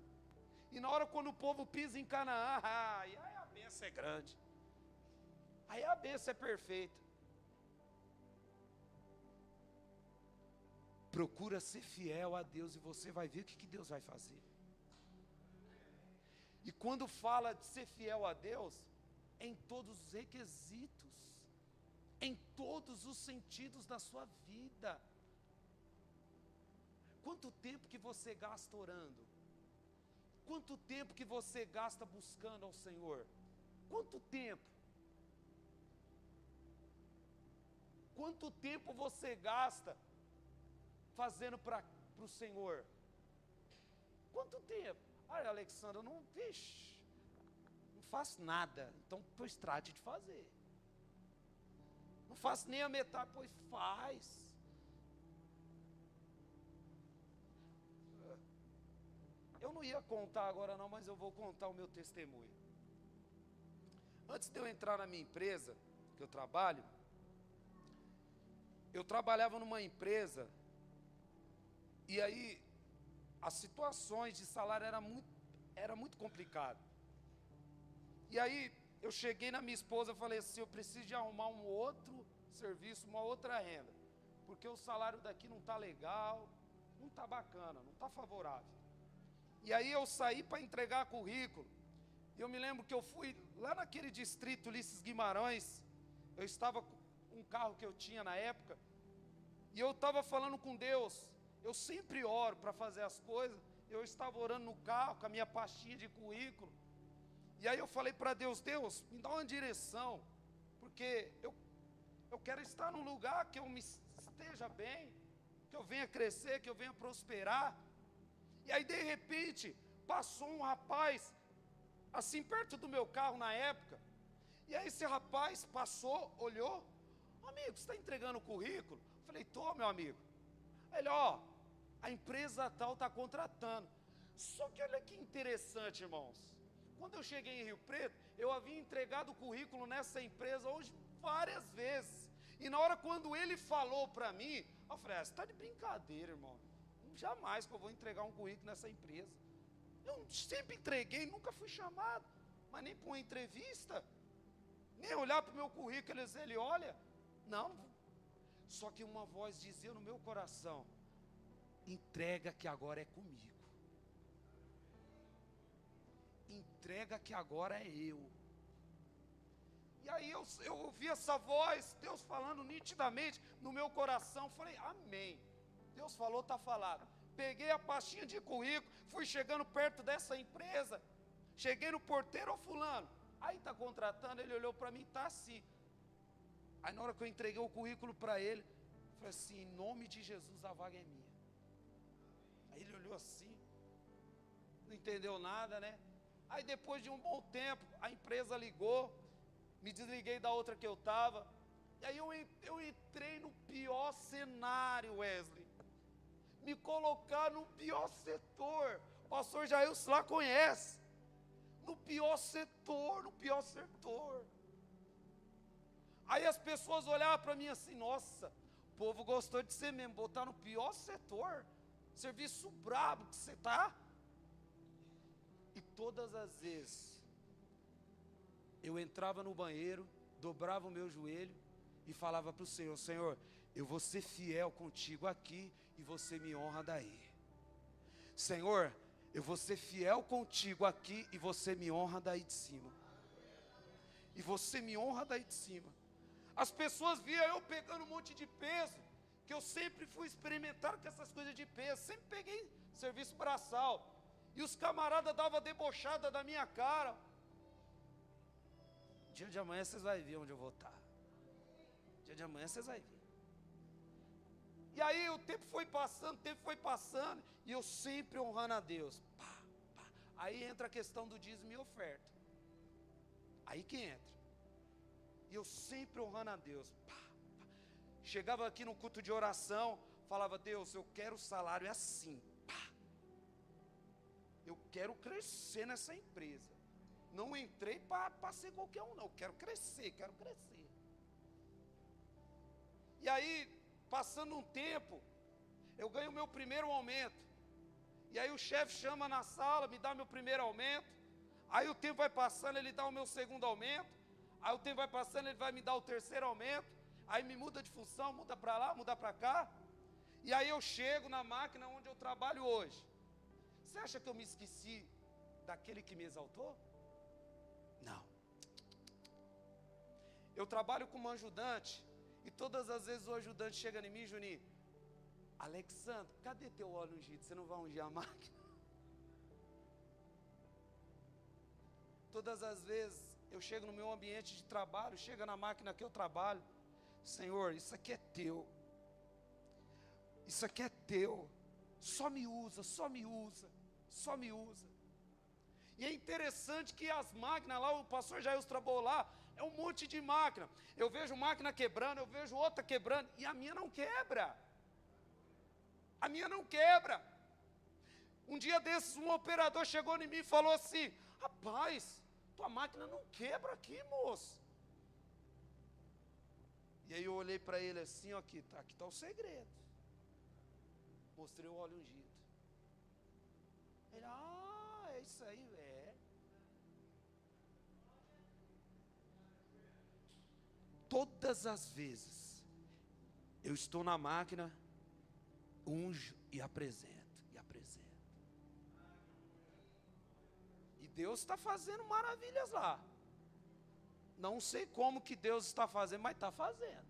E na hora quando o povo pisa em Canaã, aí a bênção é grande. Aí a bênção é perfeita. Procura ser fiel a Deus e você vai ver o que Deus vai fazer. E quando fala de ser fiel a Deus, é em todos os requisitos, em todos os sentidos da sua vida. Quanto tempo que você gasta orando? Quanto tempo que você gasta buscando ao Senhor? Quanto tempo? Quanto tempo você gasta fazendo para o Senhor? Quanto tempo? Olha, Alexandre, não faço nada, então pois trate de fazer. Não faço nem a metade, pois faz. Eu não ia contar agora não, mas eu vou contar o meu testemunho. Antes de eu entrar na minha empresa, que eu trabalho, eu trabalhava numa empresa, e aí as situações de salário era muito complicado. E aí eu cheguei na minha esposa e falei assim, eu preciso de arrumar um outro serviço, uma outra renda, porque o salário daqui não está legal, não está bacana, não está favorável. E aí eu saí para entregar currículo, e eu me lembro que eu fui lá naquele distrito Ulisses Guimarães, eu estava com um carro que eu tinha na época, e eu estava falando com Deus. Eu sempre oro para fazer as coisas. Eu estava orando no carro com a minha pastinha de currículo. E aí eu falei para Deus, Deus, me dá uma direção, porque eu quero estar num lugar que eu me esteja bem, que eu venha crescer, que eu venha prosperar. E aí de repente passou um rapaz assim perto do meu carro na época. E aí esse rapaz passou, olhou, amigo, você está entregando o currículo? Eu falei, tô, meu amigo. Ele, ó, a empresa tal está contratando. Só que olha que interessante, irmãos. Quando eu cheguei em Rio Preto, eu havia entregado o currículo nessa empresa hoje várias vezes. E na hora quando ele falou para mim, eu falei, você está de brincadeira, irmão. Jamais que eu vou entregar um currículo nessa empresa. Eu sempre entreguei, nunca fui chamado. Mas nem para uma entrevista, nem olhar para o meu currículo, ele olha. Não. Só que uma voz dizia no meu coração, entrega que agora é comigo. Entrega que agora é eu. E aí eu ouvi essa voz, Deus falando nitidamente no meu coração, falei, amém. Deus falou, está falado. Peguei a pastinha de currículo, fui chegando perto dessa empresa, cheguei no porteiro, ô fulano, aí está contratando, ele olhou para mim, está assim. Aí na hora que eu entreguei o currículo para ele, eu falei assim, em nome de Jesus a vaga é minha. Aí ele olhou assim, não entendeu nada, né? Aí depois de um bom tempo, a empresa ligou, me desliguei da outra que eu estava, e aí eu entrei no pior cenário, Wesley. Me colocar no pior setor. O pastor Jailson lá conhece. No pior setor, no pior setor. Aí as pessoas olhavam para mim assim, nossa, o povo gostou de você mesmo, botar no pior setor. Serviço brabo que você está. E todas as vezes, eu entrava no banheiro, dobrava o meu joelho e falava para o Senhor, Senhor, eu vou ser fiel contigo aqui e você me honra daí. Senhor, eu vou ser fiel contigo aqui e você me honra daí de cima. E você me honra daí de cima. As pessoas viam eu pegando um monte de peso, que eu sempre fui experimentar com essas coisas de peso, sempre peguei serviço braçal. E os camaradas davam debochada da minha cara. Dia de amanhã vocês vão ver onde eu vou estar. Dia de amanhã vocês vão ver. E aí o tempo foi passando, e eu sempre honrando a Deus. Pá, pá. Aí entra a questão do dízimo e oferta. Aí que entra. E eu sempre honrando a Deus. Pá, pá. Chegava aqui no culto de oração, falava, Deus, eu quero o salário assim. Pá. Eu quero crescer nessa empresa. Não entrei para ser qualquer um, não. Eu quero crescer, E aí, passando um tempo, eu ganho o meu primeiro aumento. E aí o chefe chama na sala, me dá meu primeiro aumento. Aí o tempo vai passando, ele dá o meu segundo aumento. Aí o tempo vai passando, ele vai me dar o terceiro aumento. Aí me muda de função, muda para lá, muda para cá. E aí eu chego na máquina onde eu trabalho hoje. Você acha que eu me esqueci daquele que me exaltou? Não. Eu trabalho como ajudante. E todas as vezes o ajudante chega em mim, Juninho, Alexandre, cadê teu óleo ungido? Você não vai ungir a máquina? Todas as vezes eu chego no meu ambiente de trabalho, chega na máquina que eu trabalho, Senhor, isso aqui é teu. Isso aqui é teu. Só me usa, só me usa, só me usa. E é interessante que as máquinas lá, o pastor Jailson trabalhou lá, é um monte de máquina. Eu vejo máquina quebrando, eu vejo outra quebrando, e a minha não quebra. A minha não quebra. Um dia desses, um operador chegou em mim e falou assim, rapaz, tua máquina não quebra aqui, moço. E aí eu olhei para ele assim, ó, aqui está o segredo. Mostrei o óleo ungido. Ele, é isso aí, Todas as vezes, eu estou na máquina, unjo e apresento, E Deus está fazendo maravilhas lá. Não sei como que Deus está fazendo, mas está fazendo.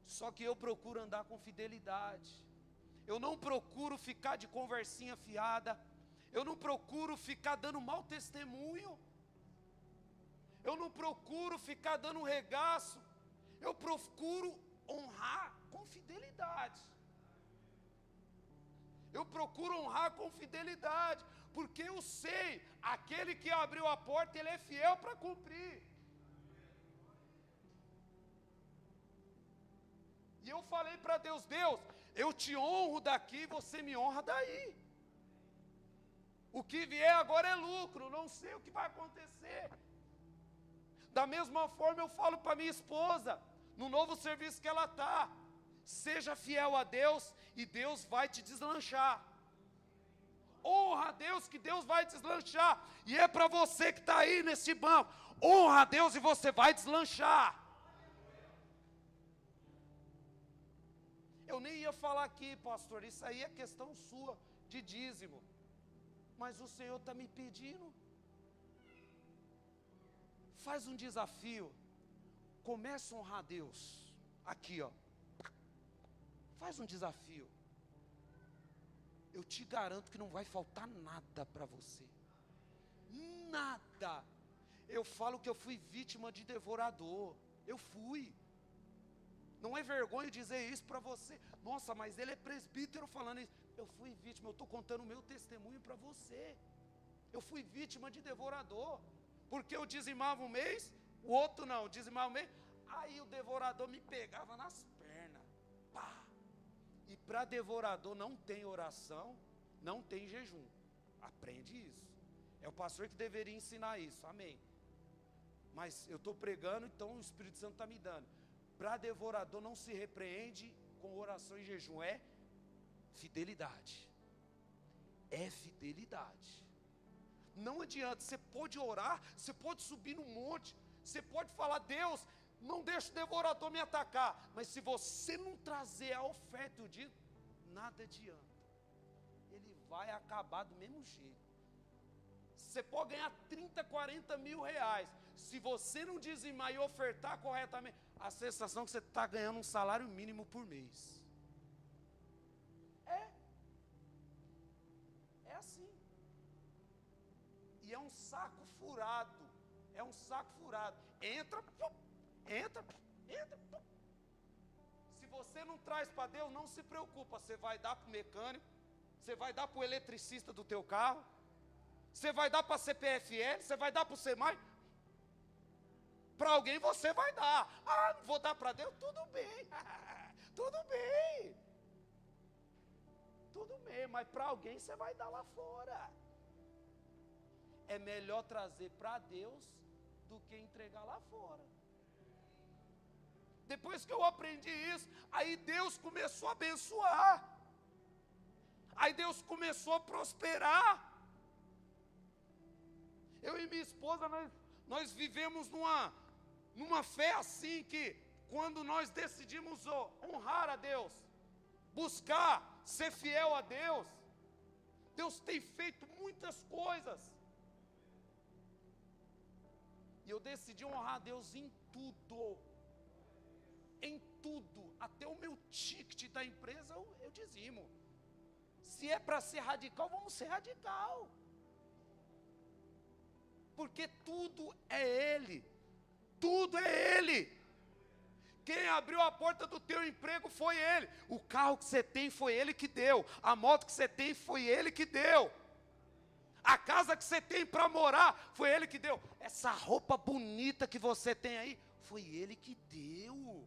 Só que eu procuro andar com fidelidade. Eu não procuro ficar de conversinha fiada. Eu não procuro ficar dando mau testemunho. Eu não procuro ficar dando um regaço. Eu procuro honrar com fidelidade. Eu procuro honrar com fidelidade. Porque eu sei, aquele que abriu a porta, ele é fiel para cumprir. E eu falei para Deus, eu te honro daqui, você me honra daí. O que vier agora é lucro, não sei o que vai acontecer. Da mesma forma eu falo para minha esposa, no novo serviço que ela está, seja fiel a Deus e Deus vai te deslanchar. Honra a Deus que Deus vai deslanchar. E é para você que está aí nesse banco, honra a Deus e você vai deslanchar. Eu nem ia falar aqui, pastor, isso aí é questão sua, de dízimo. Mas o Senhor está me pedindo. Faz um desafio. Comece a honrar a Deus. Aqui, ó. Faz um desafio. Eu te garanto que não vai faltar nada para você. Nada. Eu falo que eu fui vítima de devorador. Eu fui. Não é vergonha dizer isso para você. Nossa, mas ele é presbítero falando isso. Eu fui vítima, eu estou contando o meu testemunho para você. Eu fui vítima de devorador. Porque eu dizimava um mês, o outro não, dizimava um mês. Aí o devorador me pegava nas pernas. Pá. E para devorador não tem oração, não tem jejum. Aprende isso. É o pastor que deveria ensinar isso, amém. Mas eu estou pregando, então o Espírito Santo está me dando. Para devorador não se repreende com oração e jejum, é fidelidade. É fidelidade. Não adianta, você pode orar, você pode subir no monte, você pode falar, Deus, não deixa o devorador me atacar. Mas se você não trazer a oferta, eu digo, nada adianta. Ele vai acabar do mesmo jeito. Você pode ganhar 30, 40 mil reais. Se você não dizimar e ofertar corretamente, a sensação é que você está ganhando um salário mínimo por mês. É assim. E é um saco furado. É um saco furado. Entra. Se você não traz para Deus, não se preocupa. Você vai dar para o mecânico. Você vai dar para o eletricista do teu carro. Você vai dar para a CPFL. Você vai dar para o SEMAI. Para alguém você vai dar. Ah, não vou dar para Deus? Tudo bem. Tudo bem. Tudo bem, mas para alguém você vai dar lá fora. É melhor trazer para Deus do que entregar lá fora. Depois que eu aprendi isso, aí Deus começou a abençoar. Aí Deus começou a prosperar. Eu e minha esposa, nós vivemos numa fé assim que, quando nós decidimos honrar a Deus, buscar ser fiel a Deus, Deus tem feito muitas coisas. E eu decidi honrar a Deus em tudo. Em tudo. Até o meu ticket da empresa eu dizimo. Se é para ser radical, vamos ser radical. Porque tudo é Ele. Tudo é Ele. Quem abriu a porta do teu emprego foi Ele. O carro que você tem foi Ele que deu. A moto que você tem foi Ele que deu. A casa que você tem para morar foi Ele que deu. Essa roupa bonita que você tem aí foi Ele que deu.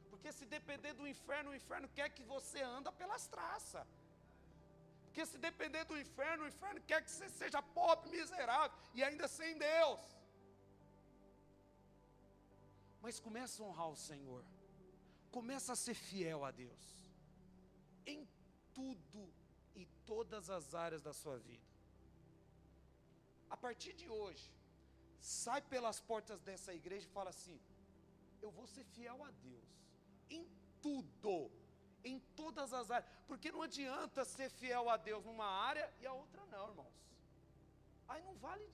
Porque se depender do inferno, o inferno quer que você anda pelas traças. Porque se depender do inferno, o inferno quer que você seja pobre, miserável e ainda sem Deus. Mas começa a honrar o Senhor. Começa a ser fiel a Deus. Em tudo, em todas as áreas da sua vida. A partir de hoje, sai pelas portas dessa igreja e fala assim, eu vou ser fiel a Deus. Em tudo. Em todas as áreas, porque não adianta ser fiel a Deus numa área e a outra não, irmãos. Aí não vale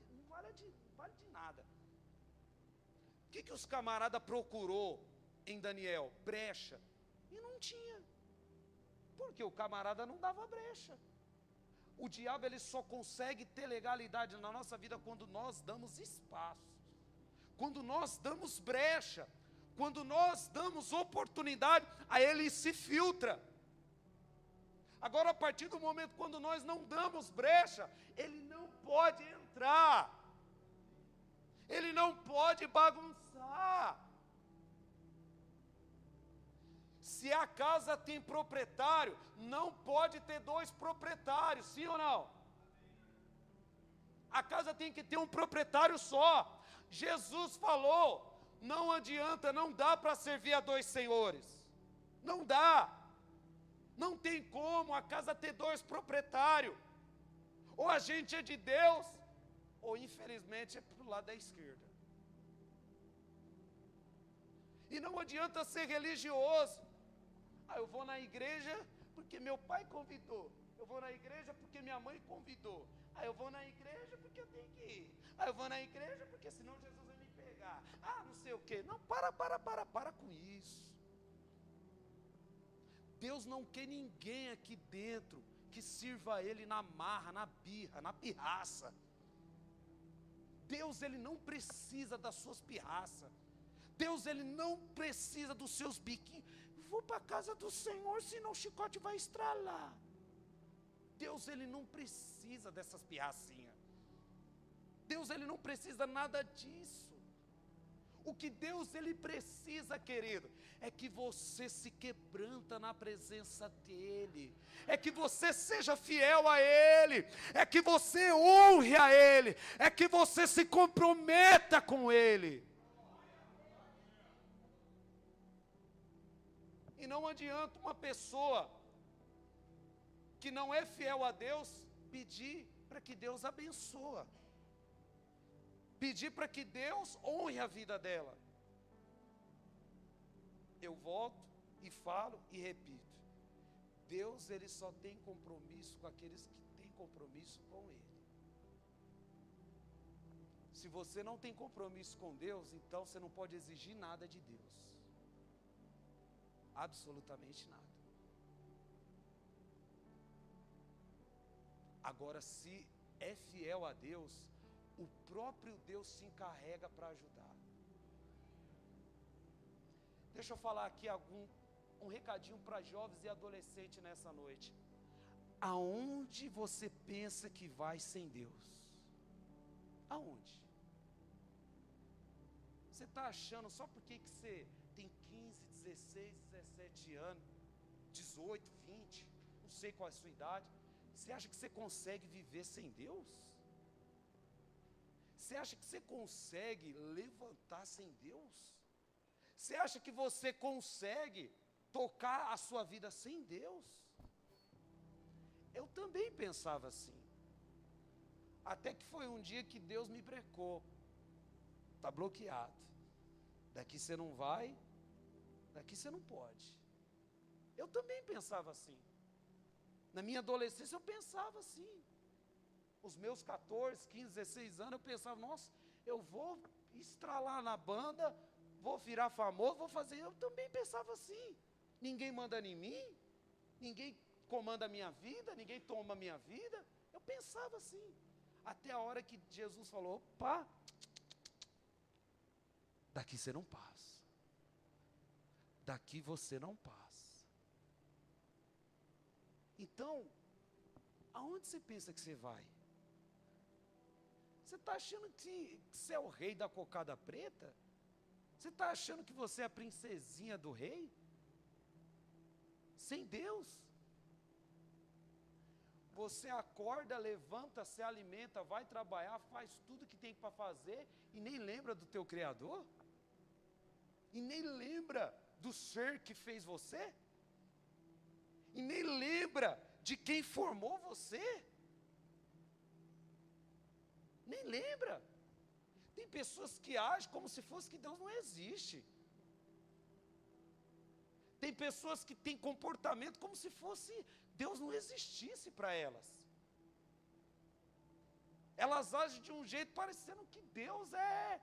de nada. O que os camaradas procurou em Daniel? Brecha. E não tinha. Porque o camarada não dava brecha. O diabo ele só consegue ter legalidade na nossa vida quando nós damos espaço. Quando nós damos brecha. Quando nós damos oportunidade, aí ele se filtra. Agora, a partir do momento quando nós não damos brecha, ele não pode entrar. Ele não pode bagunçar. Se a casa tem proprietário, não pode ter dois proprietários, sim ou não? A casa tem que ter um proprietário só. Jesus falou, não adianta, não dá para servir a dois senhores. Não dá. Não tem como a casa ter dois proprietários. Ou a gente é de Deus, ou infelizmente é para o lado da esquerda. E não adianta ser religioso. Eu vou na igreja porque meu pai convidou. Eu vou na igreja porque minha mãe convidou. Eu vou na igreja porque eu tenho que ir. Eu vou na igreja porque senão Jesus vai me pegar. Não sei o quê. Não, para com isso. Deus não quer ninguém aqui dentro que sirva a Ele na marra, na birra, na pirraça. Deus, Ele não precisa das suas pirraças. Deus, Ele não precisa dos seus biquinhos. Vou para a casa do Senhor, senão o chicote vai estralar. Deus, Ele não precisa dessas pirracinhas. Deus, Ele não precisa nada disso. O que Deus, Ele precisa, querido, é que você se quebranta na presença dEle. É que você seja fiel a Ele. É que você honre a Ele. É que você se comprometa com Ele. E não adianta uma pessoa que não é fiel a Deus pedir para que Deus abençoe. Pedir para que Deus honre a vida dela. Eu volto e falo e repito. Deus, Ele só tem compromisso com aqueles que têm compromisso com Ele. Se você não tem compromisso com Deus, então você não pode exigir nada de Deus. Absolutamente nada. Agora, se é fiel a Deus, o próprio Deus se encarrega para ajudar. Deixa eu falar aqui um recadinho para jovens e adolescentes nessa noite. Aonde você pensa que vai sem Deus? Aonde? Você está achando só porque que você tem 15, 16, 17 anos, 18, 20, não sei qual é a sua idade, você acha que você consegue viver sem Deus? Você acha que você consegue levantar sem Deus? Você acha que você consegue tocar a sua vida sem Deus? Eu também pensava assim. Até que foi um dia que Deus me brecou. Está bloqueado. Daqui você não vai, daqui você não pode. Eu também pensava assim. Na minha adolescência eu pensava assim. Os meus 14, 15, 16 anos, eu pensava, nossa, eu vou estralar na banda, vou virar famoso, vou fazer. Eu também pensava assim. Ninguém manda em mim, ninguém comanda a minha vida, ninguém toma a minha vida. Eu pensava assim. Até a hora que Jesus falou, opa, daqui você não passa. Daqui você não passa. Então, aonde você pensa que você vai? Você está achando que você é o rei da cocada preta? Você está achando que você é a princesinha do rei? Sem Deus? Você acorda, levanta, se alimenta, vai trabalhar, faz tudo que tem para fazer e nem lembra do teu Criador? E nem lembra do ser que fez você? E nem lembra de quem formou você? Nem lembra. Tem pessoas que agem como se fosse que Deus não existe. Tem pessoas que têm comportamento como se fosse Deus não existisse para elas. Elas agem de um jeito parecendo que Deus é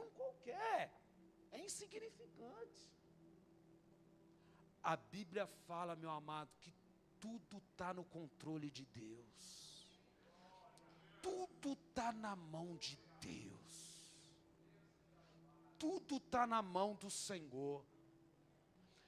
um qualquer, é insignificante. A Bíblia fala, meu amado, que tudo está no controle de Deus. Tudo está na mão de Deus. Tudo está na mão do Senhor.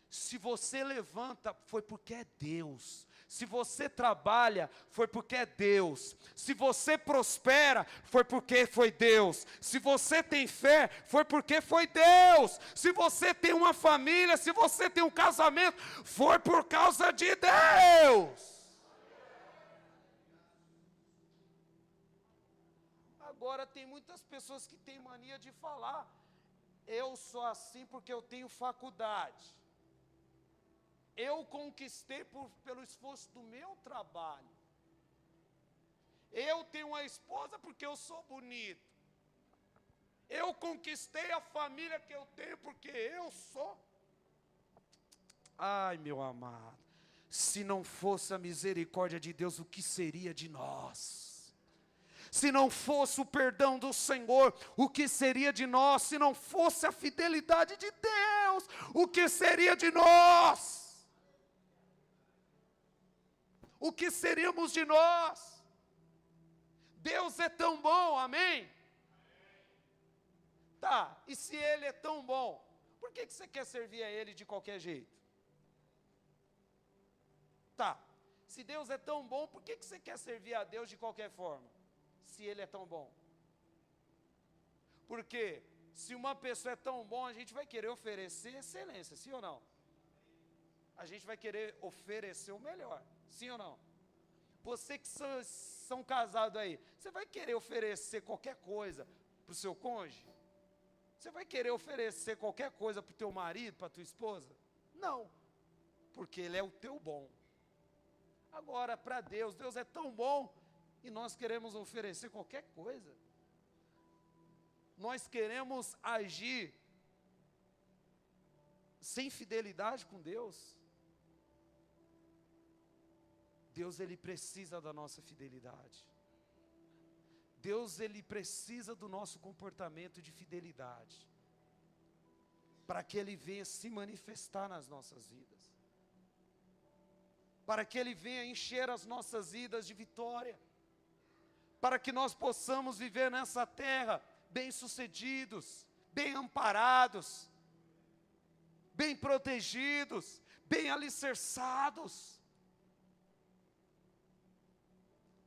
Se você levanta, foi porque é Deus. Se você trabalha, foi porque é Deus. Se você prospera, foi porque foi Deus. Se você tem fé, foi porque foi Deus. Se você tem uma família, se você tem um casamento, foi por causa de Deus. Agora tem muitas pessoas que têm mania de falar: eu sou assim porque eu tenho faculdade. Eu conquistei pelo esforço do meu trabalho. Eu tenho uma esposa porque eu sou bonito. Eu conquistei a família que eu tenho porque eu sou. Ai, meu amado, se não fosse a misericórdia de Deus, o que seria de nós? Se não fosse o perdão do Senhor, o que seria de nós? Se não fosse a fidelidade de Deus, o que seria de nós? O que seríamos de nós? Deus é tão bom, amém? Tá, e se Ele é tão bom, por que você quer servir a Ele de qualquer jeito? Tá, se Deus é tão bom, por que você quer servir a Deus de qualquer forma? Se Ele é tão bom. Porque se uma pessoa é tão bom, a gente vai querer oferecer excelência, sim ou não? A gente vai querer oferecer o melhor, sim ou não? Você que são casados aí, você vai querer oferecer qualquer coisa para o seu cônjuge? Você vai querer oferecer qualquer coisa para o teu marido, para a tua esposa? Não, porque Ele é o teu bom. Agora, para Deus, Deus é tão bom, e nós queremos oferecer qualquer coisa. Nós queremos agir sem fidelidade com Deus. Deus, Ele precisa da nossa fidelidade. Deus, Ele precisa do nosso comportamento de fidelidade, para que Ele venha se manifestar nas nossas vidas, para que Ele venha encher as nossas vidas de vitória, para que nós possamos viver nessa terra bem-sucedidos, bem amparados, bem protegidos, bem alicerçados.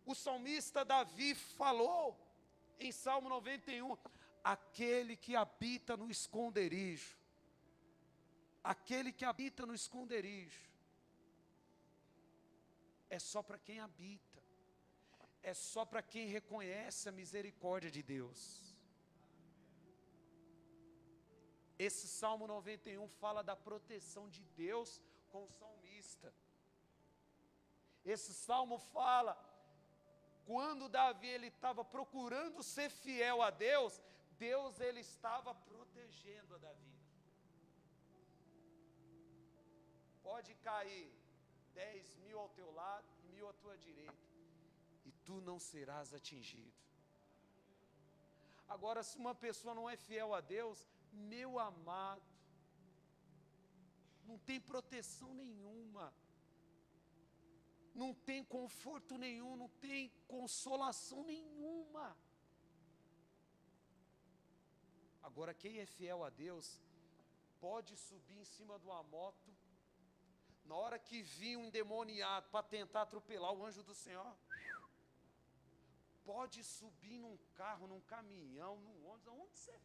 O salmista Davi falou em Salmo 91, aquele que habita no esconderijo, aquele que habita no esconderijo, é só para quem habita, é só para quem reconhece a misericórdia de Deus. Esse Salmo 91 fala da proteção de Deus com o salmista. Esse salmo fala, quando Davi ele estava procurando ser fiel a Deus, Deus ele estava protegendo a Davi. Pode cair 10.000 ao teu lado e 1.000 à tua direita, e tu não serás atingido. Agora, se uma pessoa não é fiel a Deus, meu amado, não tem proteção nenhuma, não tem conforto nenhum, não tem consolação nenhuma. Agora, quem é fiel a Deus, pode subir em cima de uma moto, na hora que vir um endemoniado para tentar atropelar o anjo do Senhor, pode subir num carro, num caminhão, num ônibus, aonde você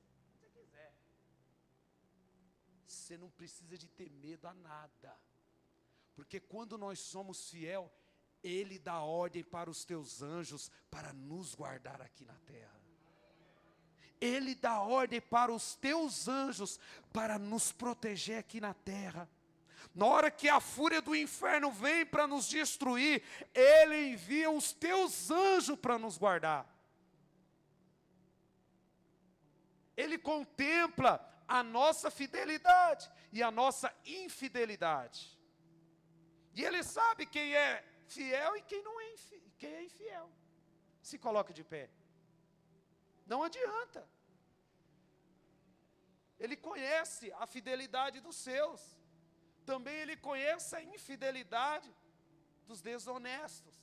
quiser. Você não precisa de ter medo a nada, porque quando nós somos fiel, Ele dá ordem para os teus anjos para nos guardar aqui na terra. Ele dá ordem para os teus anjos para nos proteger aqui na terra. Na hora que a fúria do inferno vem para nos destruir, Ele envia os teus anjos para nos guardar. Ele contempla a nossa fidelidade e a nossa infidelidade. E Ele sabe quem é fiel e quem não é quem é infiel. Se coloque de pé. Não adianta. Ele conhece a fidelidade dos seus. Também Ele conhece a infidelidade dos desonestos.